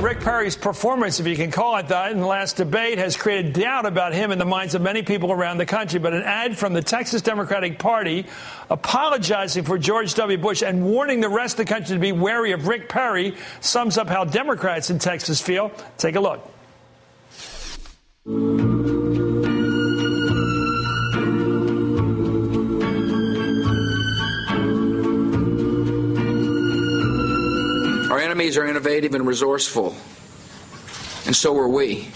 Rick Perry's performance, if you can call it that, in the last debate has created doubt about him in the minds of many people around the country. But an ad from the Texas Democratic Party apologizing for George W. Bush and warning the rest of the country to be wary of Rick Perry sums up how Democrats in Texas feel. Take a look. Our enemies are innovative and resourceful, and so are we.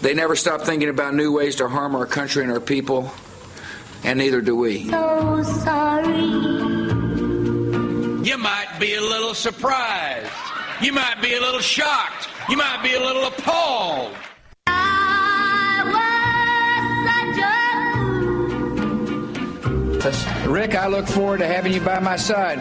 They never stop thinking about new ways to harm our country and our people, and neither do we. So sorry. You might be a little surprised. You might be a little shocked. You might be a little appalled. Rick, I look forward to having you by my side.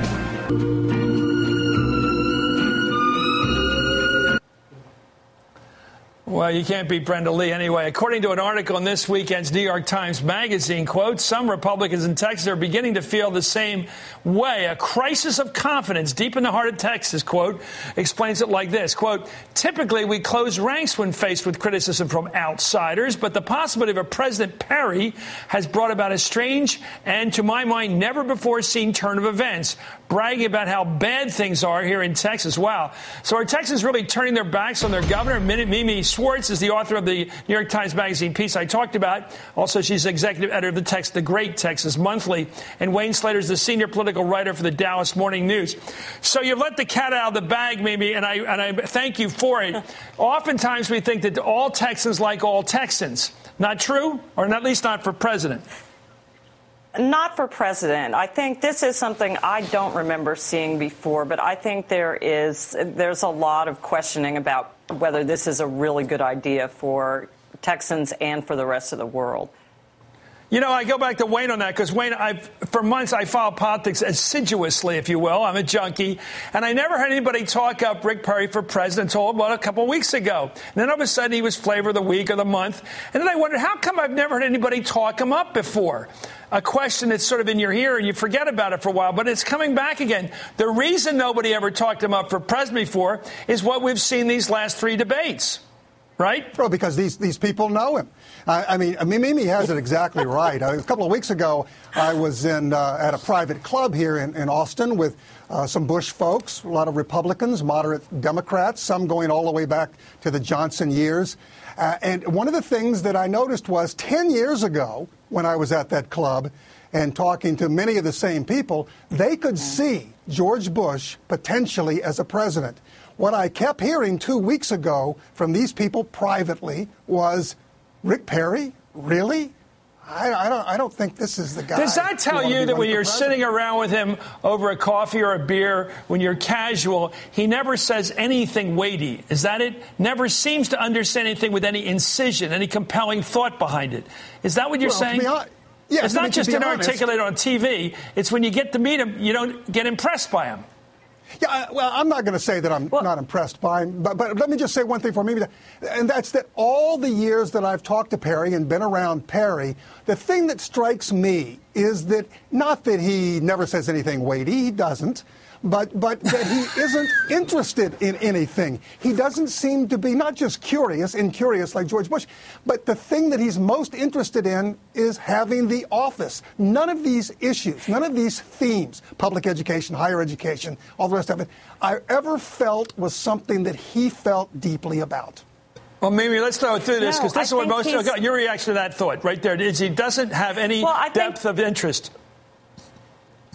Well, you can't beat Brenda Lee anyway. According to an article in this weekend's New York Times Magazine, quote, some Republicans in Texas are beginning to feel the same way. A crisis of confidence deep in the heart of Texas, quote, explains it like this, quote, typically we close ranks when faced with criticism from outsiders, but the possibility of a President Perry has brought about a strange and, to my mind, never before seen turn of events, bragging about how bad things are here in Texas. Wow. So are Texans really turning their backs on their governor? Mimi Schwartz is the author of the New York Times Magazine piece I talked about. Also, she's executive editor of the Great Texas Monthly. And Wayne Slater is the senior political writer for the Dallas Morning News. So you've let the cat out of the bag, Mimi, and I thank you for it. Oftentimes we think that all Texans like all Texans. Not true? Or at least not for president? Not for president. I think this is something I don't remember seeing before, but I think there's a lot of questioning about whether this is a really good idea for Texans and for the rest of the world. You know, I go back to Wayne on that because, Wayne, for months I followed politics assiduously, if you will. I'm a junkie. And I never heard anybody talk up Rick Perry for president until about a couple of weeks ago. And then all of a sudden he was flavor of the week or the month. And then I wondered, how come I've never heard anybody talk him up before? A question that's sort of in your ear and you forget about it for a while, but it's coming back again. The reason nobody ever talked him up for president before is what we've seen these last three debates. Right? Well, because these people know him. I mean, Mimi has it exactly right. A couple of weeks ago, I was at a private club here in Austin with some Bush folks, a lot of Republicans, moderate Democrats, some going all the way back to the Johnson years. And one of the things that I noticed was 10 years ago, when I was at that club and talking to many of the same people, they could see George Bush potentially as a president. What I kept hearing 2 weeks ago from these people privately was, Rick Perry? Really? I don't think this is the guy. Does that tell you that when you're sitting around with him over a coffee or a beer, when you're casual, he never says anything weighty? Is that it? Never seems to understand anything with any incision, any compelling thought behind it. Is that what you're saying? Yes, it's not just inarticulate on TV. It's when you get to meet him, you don't get impressed by him. Yeah, well, I'm not going to say that I'm not impressed by him, but let me just say one thing for me, and that's that all the years that I've talked to Perry and been around Perry, the thing that strikes me is that not that he never says anything weighty, he doesn't, but that he isn't interested in anything. He doesn't seem to be not just incurious like George Bush, but the thing that he's most interested in is having the office. None of these issues, none of these themes, public education, higher education, all the rest of it, I ever felt was something that he felt deeply about. Well, Mimi, let's go through this because this is what most your reaction to that thought right there is he doesn't have any depth of interest.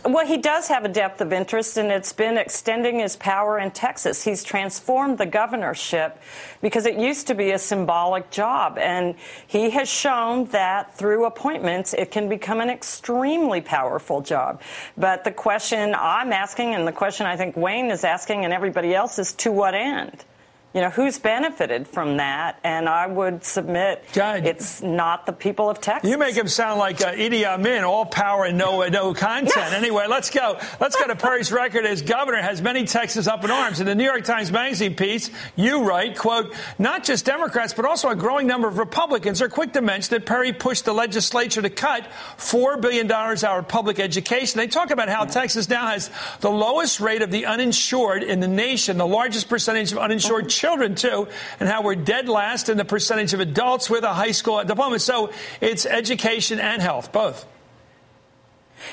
Well, he does have a depth of interest, and it's been extending his power in Texas. He's transformed the governorship because it used to be a symbolic job, and he has shown that through appointments it can become an extremely powerful job. But the question I'm asking, and the question I think Wayne is asking and everybody else, is to what end? who's benefited from that? And I would submit it's not the people of Texas. You make him sound like Idi Amin, all power and no content. Anyway, let's go. Let's go to Perry's record as governor has many Texans up in arms. In the New York Times Magazine piece, you write, quote, not just Democrats, but also a growing number of Republicans are quick to mention that Perry pushed the legislature to cut $4 billion out of public education. They talk about how Texas now has the lowest rate of the uninsured in the nation, the largest percentage of uninsured children, too, and how we're dead last in the percentage of adults with a high school diploma. So it's education and health, both.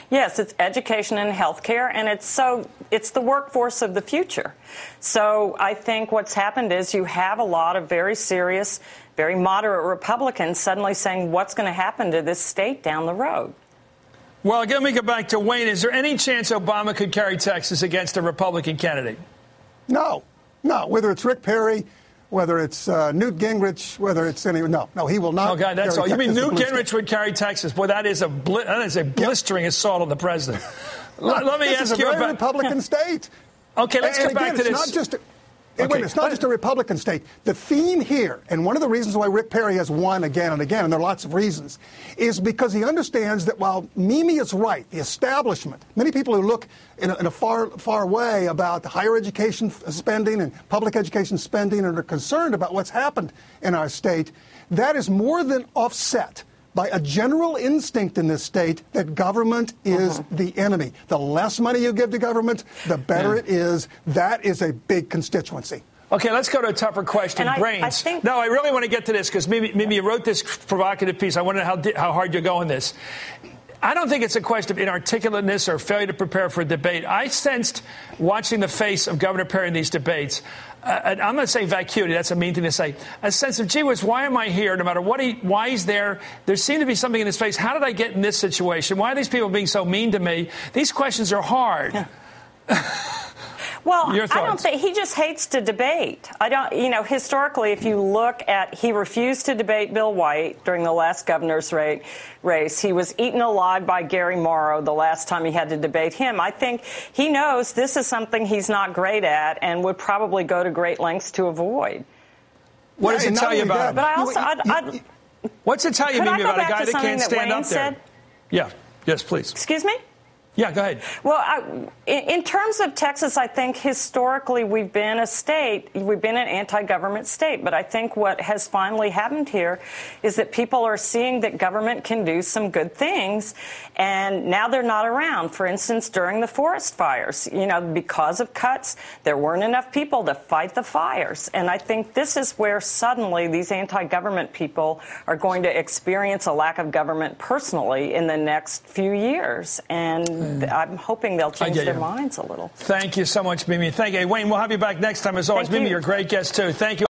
Yes, it's education and health care, and it's the workforce of the future. So I think what's happened is you have a lot of very serious, very moderate Republicans suddenly saying what's going to happen to this state down the road. Well, let me go back to Wayne. Is there any chance Obama could carry Texas against a Republican candidate? No. Whether it's Rick Perry, whether it's Newt Gingrich, whether it's any no, he will not. Okay, that's all. You mean Newt Gingrich would carry Texas? Boy, that is a blistering assault on the president. Let me ask you about Republican state. Okay, let's get back to this. It's not just a Republican state. The theme here, and one of the reasons why Rick Perry has won again and again, and there are lots of reasons, is because he understands that while Mimi is right, the establishment, many people who look in a far way about the higher education spending and public education spending and are concerned about what's happened in our state, that is more than offset by a general instinct in this state that government is the enemy. The less money you give to government, the better it is. That is a big constituency. Okay, let's go to a tougher question. Brains. I really want to get to this because Mimi, you wrote this provocative piece. I want to know how hard you go on this. I don't think it's a question of inarticulateness or failure to prepare for a debate. I sensed, watching the face of Governor Perry in these debates, I'm going to say vacuity. That's a mean thing to say. A sense of, gee whiz, why am I here? No matter why he's there, there seemed to be something in his face. How did I get in this situation? Why are these people being so mean to me? These questions are hard. Well, I don't think he just hates to debate. Historically, if you look at, he refused to debate Bill White during the last governor's race. He was eaten alive by Gary Morrow the last time he had to debate him. I think he knows this is something he's not great at and would probably go to great lengths to avoid. What does it tell you about him? But I also, what's it tell you, Mimi, about a guy that can't stand up there? Yeah. Yes, please. Excuse me? Yeah, go ahead. Well, in terms of Texas, I think historically we've been an anti-government state. But I think what has finally happened here is that people are seeing that government can do some good things. And now they're not around. For instance, during the forest fires, because of cuts, there weren't enough people to fight the fires. And I think this is where suddenly these anti-government people are going to experience a lack of government personally in the next few years. And I'm hoping they'll change their minds a little. Thank you so much, Mimi. Thank you. Hey, Wayne, we'll have you back next time as always. Mimi, you're a great guest, too. Thank you.